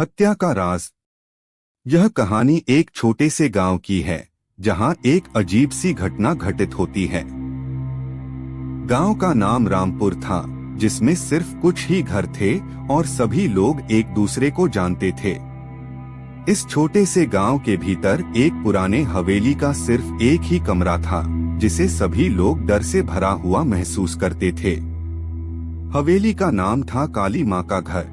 हत्या का राज। यह कहानी एक छोटे से गांव की है जहां एक अजीब सी घटना घटित होती है। गांव का नाम रामपुर था, जिसमें सिर्फ कुछ ही घर थे और सभी लोग एक दूसरे को जानते थे। इस छोटे से गांव के भीतर एक पुराने हवेली का सिर्फ एक ही कमरा था, जिसे सभी लोग डर से भरा हुआ महसूस करते थे। हवेली का नाम था काली माँ का घर।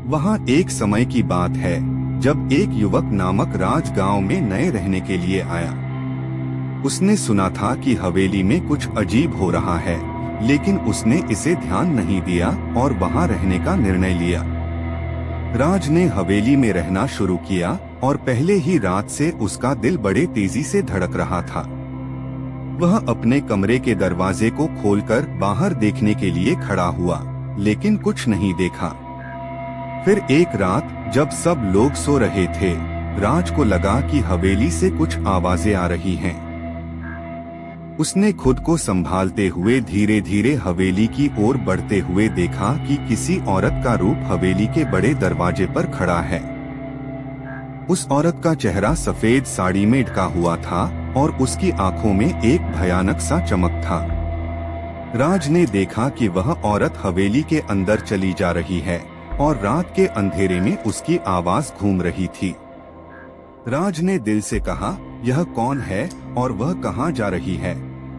वहाँ एक समय की बात है जब एक युवक नामक राज गांव में नए रहने के लिए आया। उसने सुना था कि हवेली में कुछ अजीब हो रहा है, लेकिन उसने इसे ध्यान नहीं दिया और वहाँ रहने का निर्णय लिया। राज ने हवेली में रहना शुरू किया और पहले ही रात से उसका दिल बड़े तेजी से धड़क रहा था। वह अपने कमरे के दरवाजे को खोलकर बाहर देखने के लिए खड़ा हुआ, लेकिन कुछ नहीं देखा। फिर एक रात जब सब लोग सो रहे थे, राज को लगा कि हवेली से कुछ आवाजें आ रही हैं। उसने खुद को संभालते हुए धीरे धीरे हवेली की ओर बढ़ते हुए देखा कि किसी औरत का रूप हवेली के बड़े दरवाजे पर खड़ा है। उस औरत का चेहरा सफेद साड़ी में ढका हुआ था और उसकी आंखों में एक भयानक सा चमक था। राज ने देखा कि वह औरत हवेली के अंदर चली जा रही है और रात के अंधेरे में उसकी आवाज घूम रही थी। राज ने दिल से कहा, यह कौन है और वह कहाँ जा रही है?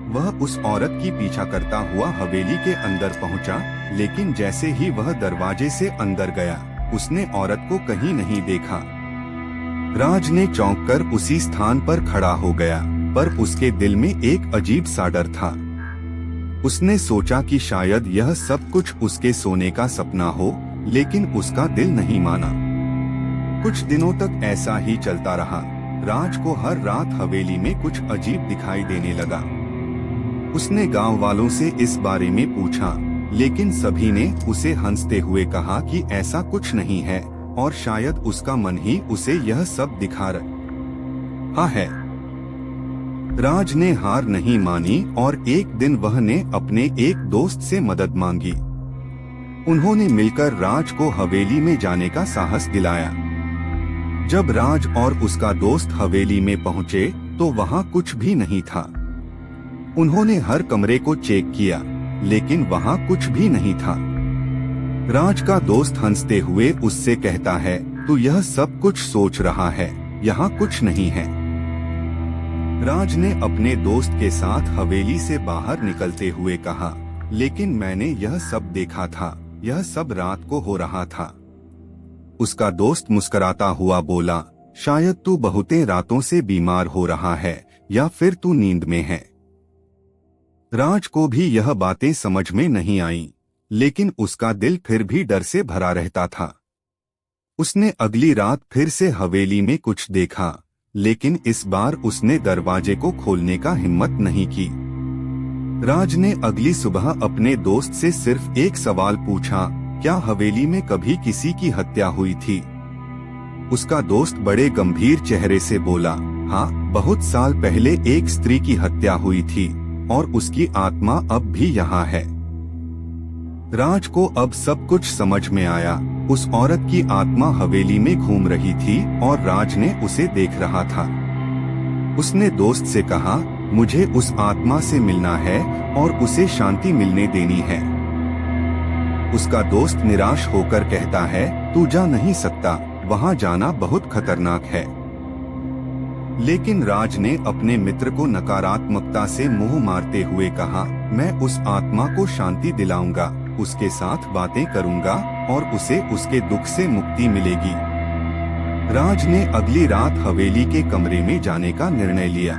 वह उस औरत की पीछा करता हुआ हवेली के अंदर पहुंचा, लेकिन जैसे ही वह दरवाजे से अंदर गया, उसने औरत को कहीं नहीं देखा। राज ने चौंककर उसी स्थान पर खड़ा हो गया, पर उसके दिल में एक अजीब सा डर था। उसने सोचा कि शायद यह सब कुछ उसके सोने का सपना हो, लेकिन उसका दिल नहीं माना। कुछ दिनों तक ऐसा ही चलता रहा। राज को हर रात हवेली में कुछ अजीब दिखाई देने लगा। उसने गांव वालों से इस बारे में पूछा, लेकिन सभी ने उसे हंसते हुए कहा कि ऐसा कुछ नहीं है और शायद उसका मन ही उसे यह सब दिखा रहा है। राज ने हार नहीं मानी और एक दिन वह ने अपने एक दोस्त से मदद मांगी। उन्होंने मिलकर राज को हवेली में जाने का साहस दिलाया। जब राज और उसका दोस्त हवेली में पहुंचे तो वहां कुछ भी नहीं था। उन्होंने हर कमरे को चेक किया, लेकिन वहां कुछ भी नहीं था। राज का दोस्त हंसते हुए उससे कहता है, तू यह सब कुछ सोच रहा है, यहाँ कुछ नहीं है। राज ने अपने दोस्त के साथ हवेली से बाहर निकलते हुए कहा, लेकिन मैंने यह सब देखा था, यह सब रात को हो रहा था। उसका दोस्त मुस्कुराता हुआ बोला, शायद तू बहुतें रातों से बीमार हो रहा है या फिर तू नींद में है। राज को भी यह बातें समझ में नहीं आईं, लेकिन उसका दिल फिर भी डर से भरा रहता था। उसने अगली रात फिर से हवेली में कुछ देखा, लेकिन इस बार उसने दरवाजे को खोलने का हिम्मत नहीं की। राज ने अगली सुबह अपने दोस्त से सिर्फ एक सवाल पूछा, क्या हवेली में कभी किसी की हत्या हुई थी? उसका दोस्त बड़े गंभीर चेहरे से बोला, हाँ, बहुत साल पहले एक स्त्री की हत्या हुई थी और उसकी आत्मा अब भी यहाँ है। राज को अब सब कुछ समझ में आया। उस औरत की आत्मा हवेली में घूम रही थी और राज ने उसे देख रहा था। उसने दोस्त से कहा, मुझे उस आत्मा से मिलना है और उसे शांति मिलने देनी है। उसका दोस्त निराश होकर कहता है, तू जा नहीं सकता, वहां जाना बहुत खतरनाक है। लेकिन राज ने अपने मित्र को नकारात्मकता से मुंह मारते हुए कहा, मैं उस आत्मा को शांति दिलाऊंगा, उसके साथ बातें करूंगा और उसे उसके दुख से मुक्ति मिलेगी। राज ने अगली रात हवेली के कमरे में जाने का निर्णय लिया।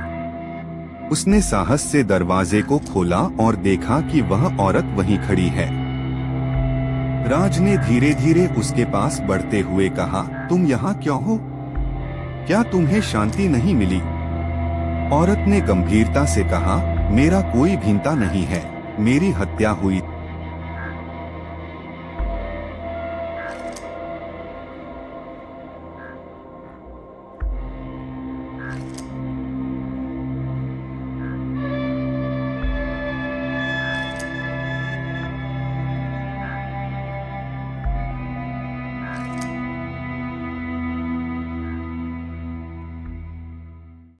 उसने साहस से दरवाजे को खोला और देखा कि वह औरत वहीं खड़ी है। राज ने धीरे धीरे उसके पास बढ़ते हुए कहा, तुम यहाँ क्यों हो? क्या तुम्हें शांति नहीं मिली? औरत ने गंभीरता से कहा, मेरा कोई भीनता नहीं है, मेरी हत्या हुई।